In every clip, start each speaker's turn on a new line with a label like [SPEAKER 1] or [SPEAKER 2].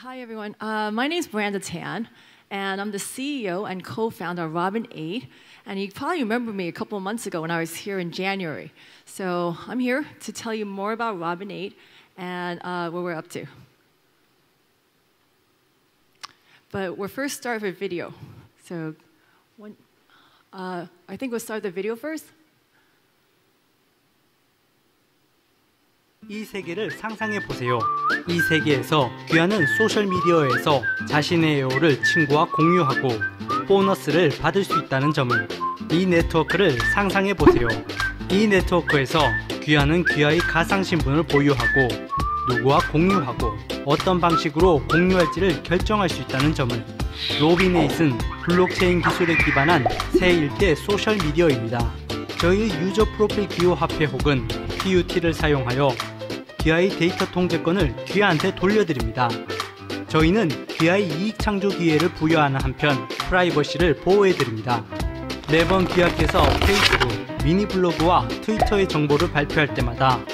[SPEAKER 1] Hi, everyone. My name is Miranda Tan, and I'm the CEO and co-founder of ROBIN8. And you probably remember me a couple of months ago when I was here in January. So I'm here to tell you more about ROBIN8 and what we're up to. But we'll first start with video. So I think we'll start the video first.
[SPEAKER 2] 이 세계를 상상해 보세요. 이 세계에서 귀하는 소셜미디어에서 자신의 애호를 친구와 공유하고 보너스를 받을 수 있다는 점을, 이 네트워크를 상상해 보세요. 이 네트워크에서 귀하는 귀하의 가상신분을 보유하고 누구와 공유하고 어떤 방식으로 공유할지를 결정할 수 있다는 점을. 로빈8은 블록체인 기술에 기반한 새 일대 소셜미디어입니다. 저희의 유저 프로필 기호 화폐 혹은 PUT를 사용하여 귀하의 데이터 통제권을 귀하한테 돌려드립니다. 저희는 귀하의 이익 창조 기회를 부여하는 한편 프라이버시를 보호해드립니다. 매번 귀하께서 페이스북, 미니 블로그와 트위터의 정보를 발표할 때마다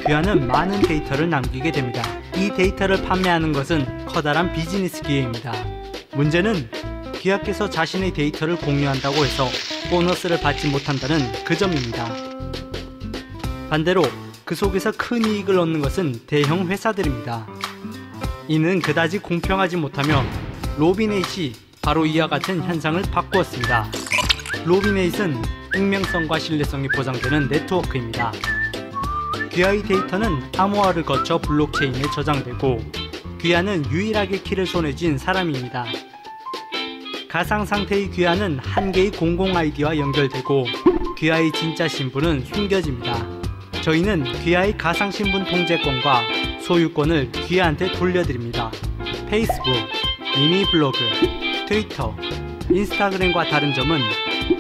[SPEAKER 2] 귀하는 많은 데이터를 남기게 됩니다. 이 데이터를 판매하는 것은 커다란 비즈니스 기회입니다. 문제는 귀하께서 자신의 데이터를 공유한다고 해서 보너스를 받지 못한다는 그 점입니다. 반대로 그 속에서 큰 이익을 얻는 것은 대형 회사들입니다. 이는 그다지 공평하지 못하며 로빈8이 바로 이와 같은 현상을 바꾸었습니다. 로빈8은 익명성과 신뢰성이 보장되는 네트워크입니다. 귀하의 데이터는 암호화를 거쳐 블록체인에 저장되고 귀하는 유일하게 키를 손에 쥔 사람입니다. 가상 상태의 귀하는 한 개의 공공 아이디와 연결되고 귀하의 진짜 신분은 숨겨집니다. 저희는 귀하의 가상 신분 통제권과 소유권을 귀하한테 돌려드립니다. 페이스북, 미니 블로그, 트위터, 인스타그램과 다른 점은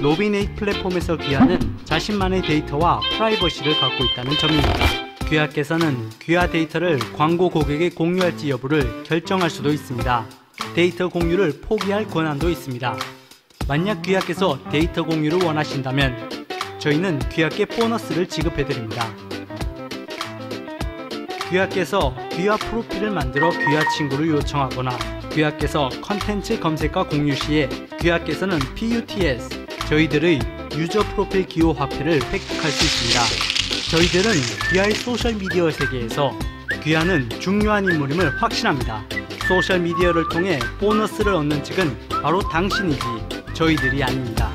[SPEAKER 2] 로빈8 플랫폼에서 귀하는 자신만의 데이터와 프라이버시를 갖고 있다는 점입니다. 귀하께서는 귀하 데이터를 광고 고객에 공유할지 여부를 결정할 수도 있습니다. 데이터 공유를 포기할 권한도 있습니다. 만약 귀하께서 데이터 공유를 원하신다면 저희는 귀하께 보너스를 지급해드립니다. 귀하께서 귀하 프로필을 만들어 귀하 친구를 요청하거나 귀하께서 컨텐츠 검색과 공유 시에 귀하께서는 PUTS, 저희들의 유저 프로필 기호 화폐를 획득할 수 있습니다. 저희들은 귀하의 소셜미디어 세계에서 귀하는 중요한 인물임을 확신합니다. 소셜미디어를 통해 보너스를 얻는 측은 바로 당신이지 저희들이 아닙니다.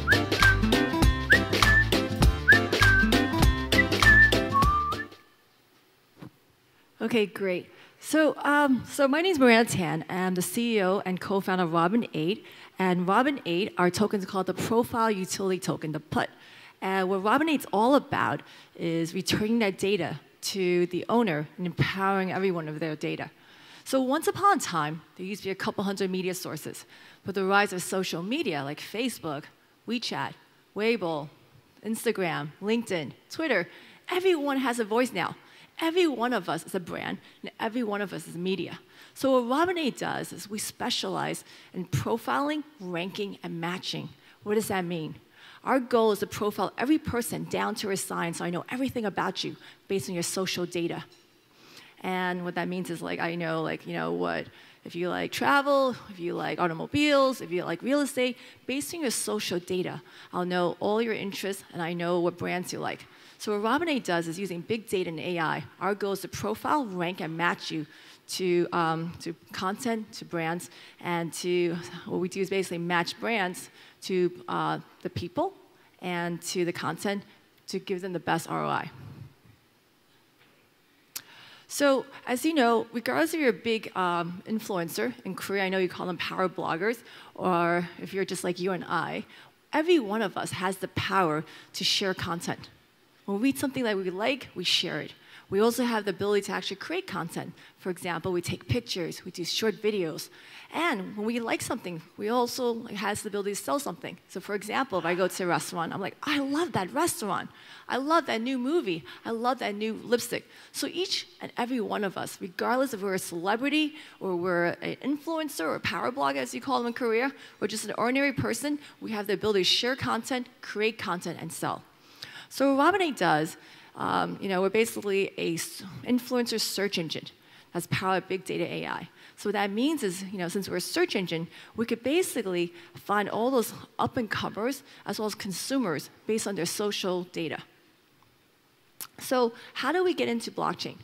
[SPEAKER 1] Okay, great. So my name is Miranda Tan. I'm the CEO and co-founder of ROBIN8. And ROBIN8, our token is called the Profile Utility Token, the PUT. And what ROBIN8 is all about is returning that data to the owner and empowering everyone of their data. So once upon a time, there used to be a couple hundred media sources. With the rise of social media like Facebook, WeChat, Weibo, Instagram, LinkedIn, Twitter, everyone has a voice now. Every one of us is a brand, and every one of us is media. So what ROBIN8 does is we specialize in profiling, ranking, and matching. What does that mean? Our goal is to profile every person down to her sign, so I know everything about you based on your social data. And what that means is I know what, if you like travel, if you like automobiles, if you like real estate, based on your social data, I'll know all your interests and I know what brands you like. So what ROBIN8 does is using big data and AI, our goal is to profile, rank, and match you to content, to brands, and what we do is basically match brands to the people and to the content to give them the best ROI. So as you know, regardless if you're a big influencer, in Korea I know you call them power bloggers, or if you're just like you and I, every one of us has the power to share content. When we read something that we like, we share it. We also have the ability to actually create content. For example, we take pictures, we do short videos. And when we like something, we also have the ability to sell something. So for example, if I go to a restaurant, I'm like, I love that restaurant. I love that new movie. I love that new lipstick. So each and every one of us, regardless if we're a celebrity or we're an influencer or a power blogger, as you call them in Korea, or just an ordinary person, we have the ability to share content, create content, and sell. So what ROBIN8 does, we're basically a influencer search engine that's powered by big data AI. So what that means is, since we're a search engine, we could basically find all those up-and-comers as well as consumers based on their social data. So how do we get into blockchain?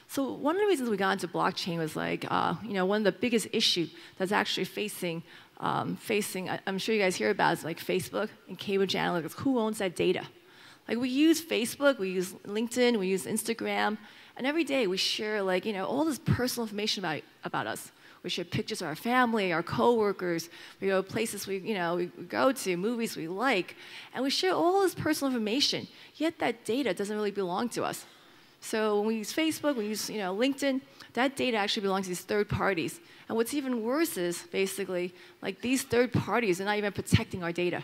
[SPEAKER 1] So one of the reasons we got into blockchain was like, one of the biggest issues that's actually facing, I'm sure you guys hear about, is like Facebook and Cambridge Analytica. Who owns that data? Like we use Facebook, we use LinkedIn, we use Instagram, and every day we share like, all this personal information about us. We share pictures of our family, our coworkers, we go places we go to, movies we like, and we share all this personal information, yet that data doesn't really belong to us. So when we use Facebook, we use LinkedIn, that data actually belongs to these third parties. And what's even worse is basically, like these third parties are not even protecting our data.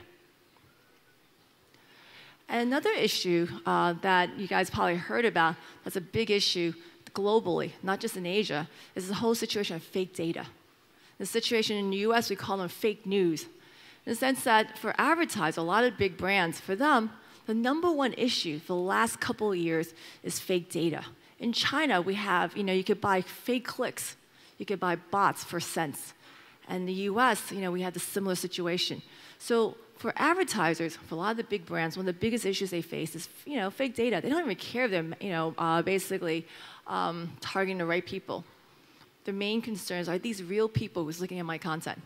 [SPEAKER 1] And another issue that you guys probably heard about, that's a big issue globally, not just in Asia, is the whole situation of fake data. The situation in the US, we call them fake news. In the sense that for advertisers, a lot of big brands, for them, the number one issue for the last couple of years is fake data. In China, we have, you could buy fake clicks. You could buy bots for cents. And in the US, we had a similar situation. So for advertisers, for a lot of the big brands, one of the biggest issues they face is, fake data. They don't even care if they're, basically targeting the right people. Their main concerns are these real people who's looking at my content.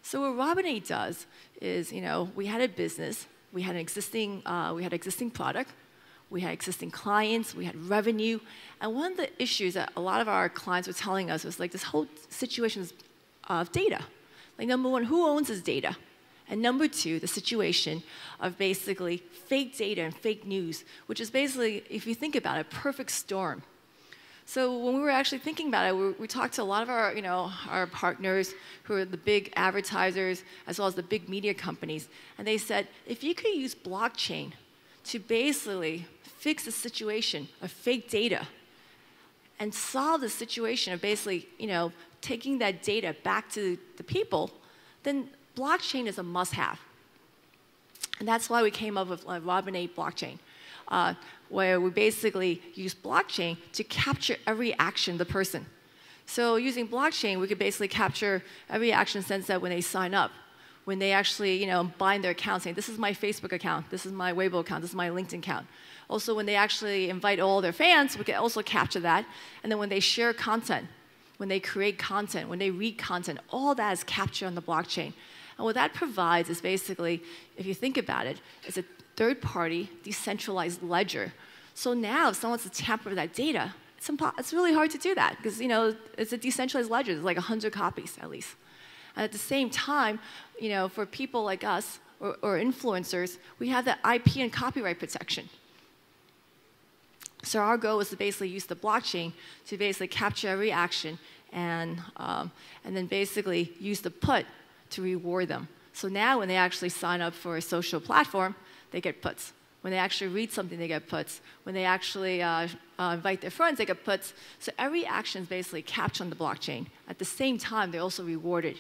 [SPEAKER 1] So what ROBIN8 does is, we had a business, we had an existing product, we had existing clients, we had revenue, and one of the issues that a lot of our clients were telling us was like this whole situation of data. Like number one, who owns this data? And number two, the situation of basically fake data and fake news, which is basically, if you think about it, a perfect storm. So when we were actually thinking about it, we talked to a lot of our, our partners who are the big advertisers as well as the big media companies, and they said, if you could use blockchain to basically fix the situation of fake data and solve the situation of basically, taking that data back to the people, then blockchain is a must-have. And that's why we came up with ROBIN8 blockchain, where we basically use blockchain to capture every action of the person. So using blockchain, we could basically capture every action in the sense that when they sign up, when they actually bind their account, saying, this is my Facebook account, this is my Weibo account, this is my LinkedIn account. Also, when they actually invite all their fans, we can also capture that. And then when they share content, when they create content, when they read content, all that is captured on the blockchain. And what that provides is basically, if you think about it, it's a third-party decentralized ledger. So now if someone wants to tamper with that data, it's really hard to do that because it's a decentralized ledger. There's like 100 copies at least. And at the same time, for people like us or influencers, we have that IP and copyright protection. So our goal is to basically use the blockchain to basically capture every action and then basically use the put to reward them. So now when they actually sign up for a social platform, they get puts. When they actually read something, they get puts. When they actually invite their friends, they get puts. So every action is basically captured on the blockchain. At the same time, they're also rewarded.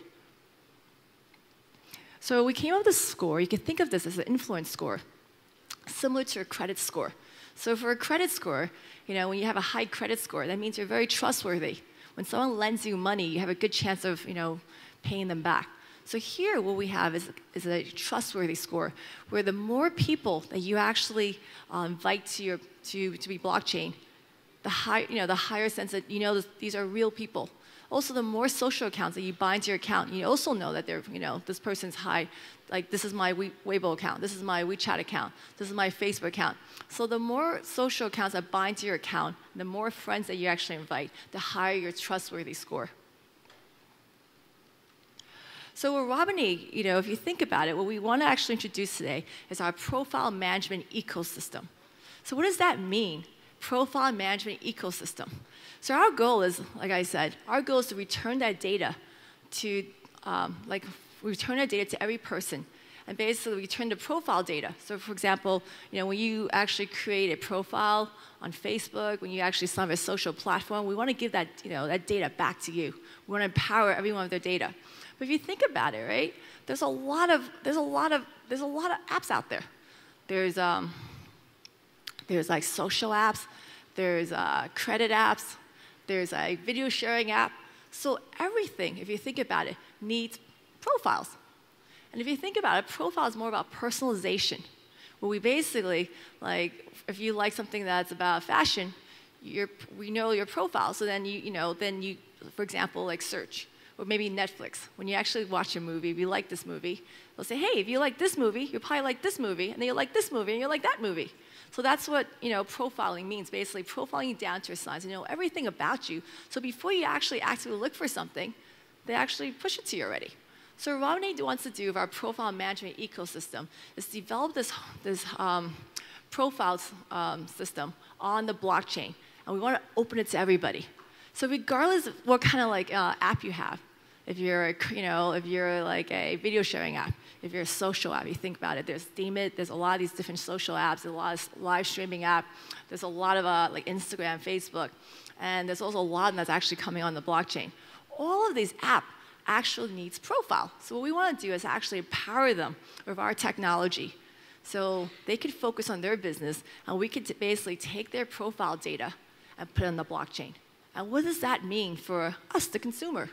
[SPEAKER 1] So we came up with a score. You can think of this as an influence score, similar to a credit score. So for a credit score, when you have a high credit score, that means you're very trustworthy. When someone lends you money, you have a good chance of paying them back. So here, what we have is a trustworthy score, where the more people that you actually invite to be blockchain, the higher sense that these are real people. Also, the more social accounts that you bind to your account, you also know that they're this person's high. Like this is my Weibo account, this is my WeChat account, this is my Facebook account. So the more social accounts that bind to your account, the more friends that you actually invite, the higher your trustworthy score. So with ROBIN8, if you think about it, what we want to actually introduce today is our profile management ecosystem. So what does that mean? Profile management ecosystem. So our goal is, like I said, our goal is to return that data to, return that data to every person, and basically return the profile data. So for example, when you actually create a profile on Facebook, when you actually sign up a social platform, we want to give that, that data back to you. We want to empower everyone with their data. But if you think about it, right, there's a lot of apps out there. There's like social apps. there's credit apps, there's a video sharing app. So everything, if you think about it, needs profiles. And if you think about it, profile is more about personalization, where we basically, like, if you like something that's about fashion, we know your profile. So then you, for example, like search, or maybe Netflix. When you actually watch a movie, if you like this movie, they'll say, hey, if you like this movie, you'll probably like this movie, and then you'll like this movie, and you'll like that movie. So that's what profiling means, basically profiling you down to a science, know everything about you. So before you actually actively look for something, they actually push it to you already. So what ROBIN8 wants to do with our profile management ecosystem is develop this profile system on the blockchain, and we want to open it to everybody. So regardless of what kind of app you have, if you're like a video sharing app, if you're a social app, you think about it. There's Steemit, there's a lot of these different social apps, there's a lot of live streaming app, there's a lot of like Instagram, Facebook, and there's also a lot that's actually coming on the blockchain. All of these apps actually needs profile. So what we want to do is actually empower them with our technology, so they could focus on their business, and we could basically take their profile data and put it on the blockchain. And what does that mean for us, the consumer?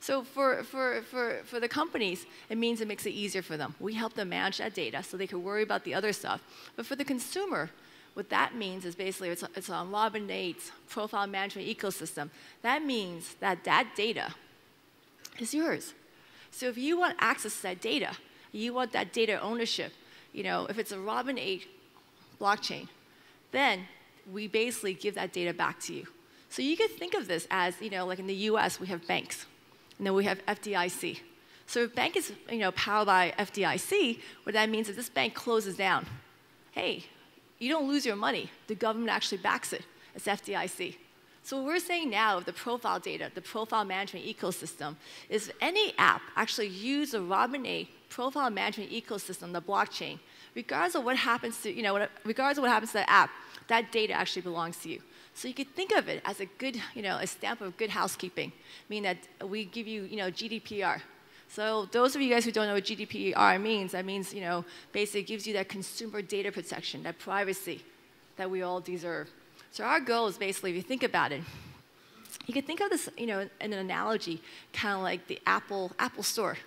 [SPEAKER 1] So for the companies, it means it makes it easier for them. We help them manage that data so they can worry about the other stuff. But for the consumer, what that means is basically it's on ROBIN8's profile management ecosystem. That means that data is yours. So if you want access to that data, you want that data ownership, if it's a ROBIN8 blockchain, then we basically give that data back to you. So you could think of this as, like in the US, we have banks. And then we have FDIC. So if bank is powered by FDIC, what that means is this bank closes down. Hey, you don't lose your money. The government actually backs it. It's FDIC. So what we're saying now with the profile data, the profile management ecosystem, is any app actually use the ROBIN8 profile management ecosystem, the blockchain, regardless of what happens to, regardless of what happens to the app, that data actually belongs to you. So you could think of it as a good, a stamp of good housekeeping, meaning that we give you, GDPR. So those of you guys who don't know what GDPR means, that means, basically it gives you that consumer data protection, that privacy that we all deserve. So our goal is basically, if you think about it, you could think of this, in an analogy, kind of like the Apple Store,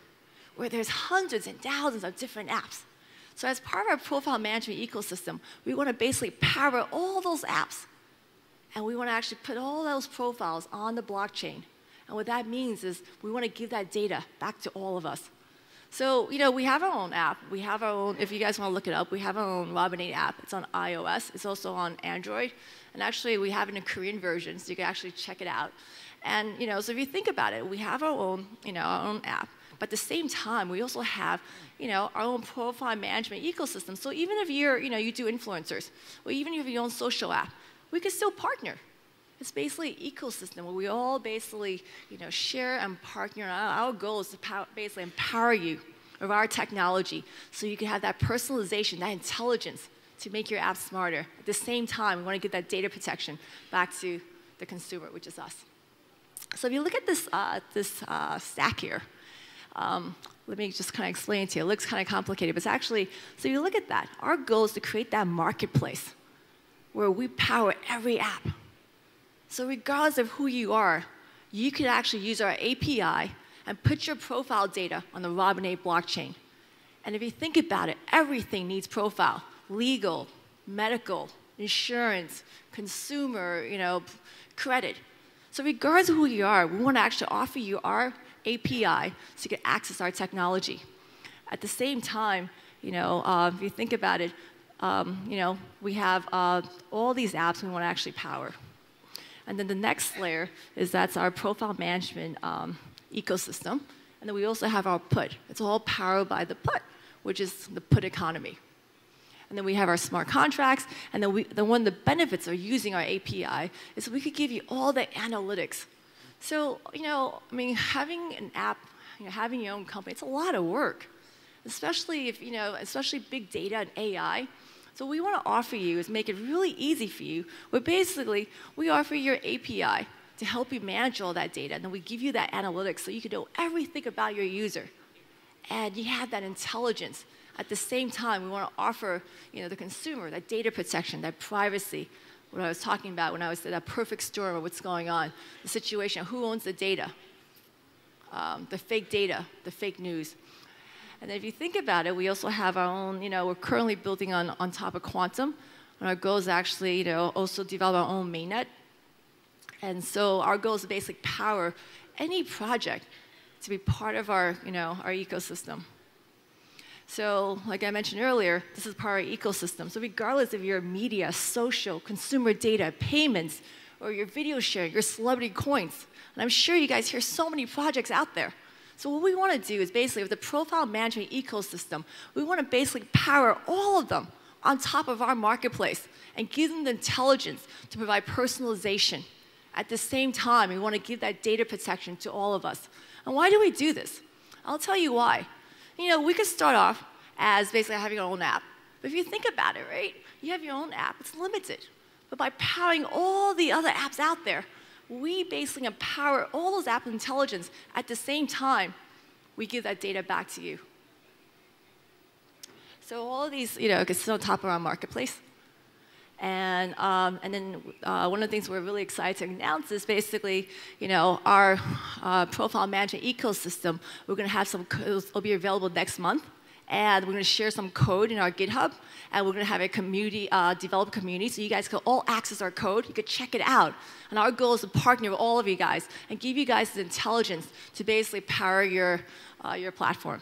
[SPEAKER 1] where there's hundreds and thousands of different apps. So as part of our profile management ecosystem, we want to basically power all those apps. And we want to actually put all those profiles on the blockchain. And what that means is we want to give that data back to all of us. So, we have our own app. We have our own, if you guys want to look it up, we have our own ROBIN8 app. It's on iOS. It's also on Android. And actually, we have it in Korean version, so you can actually check it out. And, so if you think about it, we have our own, our own app. But at the same time, we also have, our own profile management ecosystem. So even if you're, you do influencers, or even if you have your own social app, we can still partner. It's basically an ecosystem where we all basically, share and partner. Our goal is to basically empower you with our technology so you can have that personalization, that intelligence to make your app smarter. At the same time, we want to give that data protection back to the consumer, which is us. So if you look at this stack here, let me just kind of explain it to you. It looks kind of complicated, but it's actually, so you look at that. Our goal is to create that marketplace where we power every app. So regardless of who you are, you can actually use our API and put your profile data on the ROBIN8 blockchain. And if you think about it, everything needs profile. Legal, medical, insurance, consumer, credit. So regardless of who you are, we want to actually offer you our API so you can access our technology. At the same time, if you think about it, we have all these apps we want to actually power. And then the next layer is that's our profile management ecosystem. And then we also have our put. It's all powered by the put, which is the put economy. And then we have our smart contracts. And then one of the benefits of using our API is we could give you all the analytics. So, having an app, having your own company, it's a lot of work, especially if, especially big data and AI. So what we want to offer you is make it really easy for you, where basically we offer your API to help you manage all that data, and then we give you that analytics so you can know everything about your user. And you have that intelligence. At the same time, we want to offer the consumer that data protection, that privacy, what I was talking about when I was at that perfect storm of what's going on, the situation, who owns the data, the fake news. And if you think about it, we also have our own, we're currently building on top of quantum. And our goal is actually, also develop our own mainnet. And so our goal is to basically power any project to be part of our, our ecosystem. So like I mentioned earlier, this is part of our ecosystem. So regardless of your media, social, consumer data, payments, or your video sharing, your celebrity coins, and I'm sure you guys hear so many projects out there. So what we want to do is basically with the profile management ecosystem, we want to basically power all of them on top of our marketplace and give them the intelligence to provide personalization. At the same time, we want to give that data protection to all of us. And why do we do this? I'll tell you why. We could start off as basically having our own app. But if you think about it, right, you have your own app, it's limited. But by powering all the other apps out there, we basically empower all those app intelligence. At the same time, we give that data back to you. So all of these, can sit on top of our marketplace. And then one of the things we're really excited to announce is basically, our profile management ecosystem. We're going to have some codes will be available next month, and we're going to share some code in our GitHub, and we're going to have a community, developer community, so you guys can all access our code. You can check it out. And our goal is to partner with all of you guys and give you guys the intelligence to basically power your platform.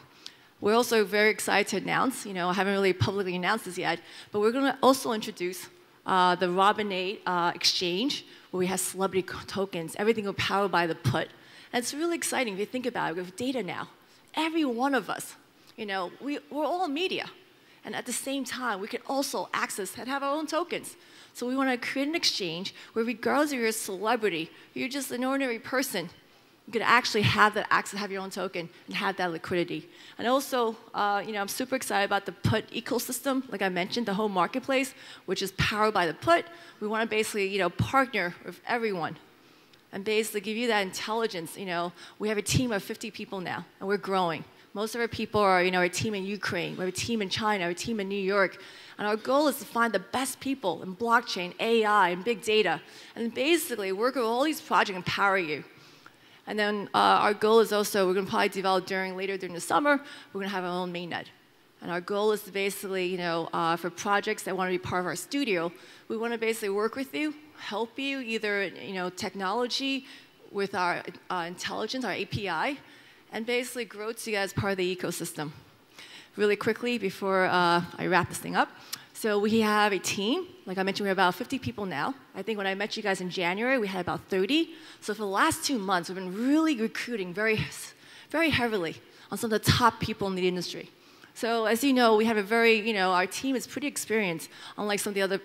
[SPEAKER 1] We're also very excited to announce, I haven't really publicly announced this yet, but we're going to also introduce the ROBIN8 exchange, where we have celebrity tokens. Everything will be powered by the put. And it's really exciting if you think about it. We have data now. Every one of us, we're all media. And at the same time, we can also access and have our own tokens. So we want to create an exchange where regardless of your celebrity, you're just an ordinary person, you could actually have that access, have your own token, and have that liquidity. And also, I'm super excited about the put ecosystem. Like I mentioned, the whole marketplace, which is powered by the put. We want to basically, partner with everyone and basically give you that intelligence. We have a team of 50 people now, and we're growing. Most of our people are, a team in Ukraine. We have a team in China, a team in New York. And our goal is to find the best people in blockchain, AI, and big data, and basically work with all these projects and power you. And then our goal is also, we're going to probably develop later during the summer, we're going to have our own mainnet. And our goal is to basically, for projects that want to be part of our studio, we want to basically work with you, help you, either, technology with our intelligence, our API, and basically grow together as part of the ecosystem. Really quickly, before I wrap this thing up. So we have a team. Like I mentioned, we have about 50 people now. I think when I met you guys in January, we had about 30. So for the last 2 months, we've been really recruiting very, very heavily on some of the top people in the industry. So as you know, we have a very, our team is pretty experienced, unlike some of the other,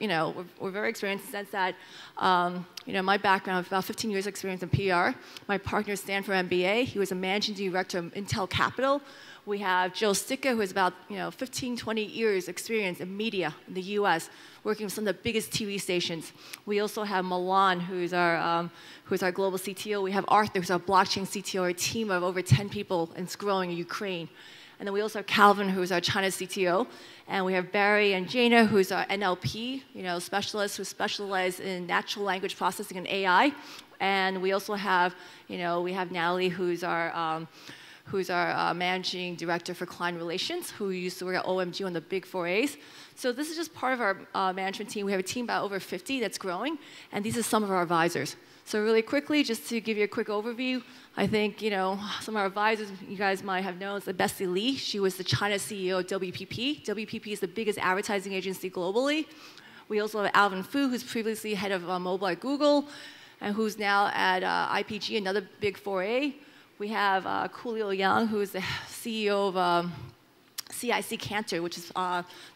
[SPEAKER 1] we're very experienced in the sense that, my background, I have about 15 years experience in PR. My partner is Stanford MBA. He was a managing director of Intel Capital. We have Joe Sticka, who has about 15, 20 years experience in media in the US, working with some of the biggest TV stations. We also have Milan, who's our global CTO. We have Arthur, who's our blockchain CTO, a team of over 10 people, and it's growing in Ukraine. And then we also have Calvin, who's our China CTO. And we have Barry and Jana, who's our NLP, specialists who specialize in natural language processing and AI. And we also have, we have Natalie, who's our managing director for client relations, who used to work at OMG on the big 4As. So this is just part of our management team. We have a team about over 50 that's growing, and these are some of our advisors. So really quickly, just to give you a quick overview, I think, some of our advisors you guys might have known is Bessie Lee. She was the China CEO of WPP. WPP is the biggest advertising agency globally. We also have Alvin Fu, who's previously head of mobile at Google, and who's now at IPG, another big 4A. We have Coolio Yang, who is the CEO of CIC Cantor, which is,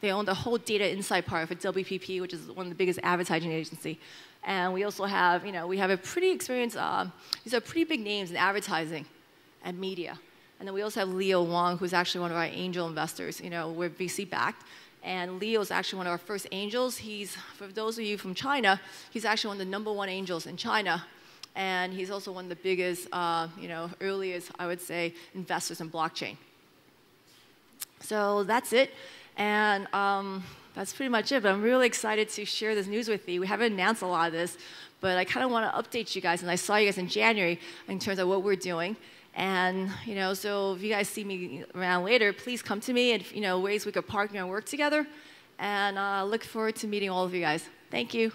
[SPEAKER 1] they own the whole data insight part for WPP, which is one of the biggest advertising agency. And we also have, we have a pretty experienced, these are pretty big names in advertising and media. And then we also have Leo Wang, who's actually one of our angel investors. We're VC backed. And Leo is actually one of our first angels. He's, for those of you from China, he's actually one of the #1 angels in China. And he's also one of the biggest, earliest, I would say, investors in blockchain. So that's it. And that's pretty much it. But I'm really excited to share this news with you. We haven't announced a lot of this, but I kind of want to update you guys. And I saw you guys in January in terms of what we're doing. And so if you guys see me around later, please come to me and ways we could partner and work together. And look forward to meeting all of you guys. Thank you.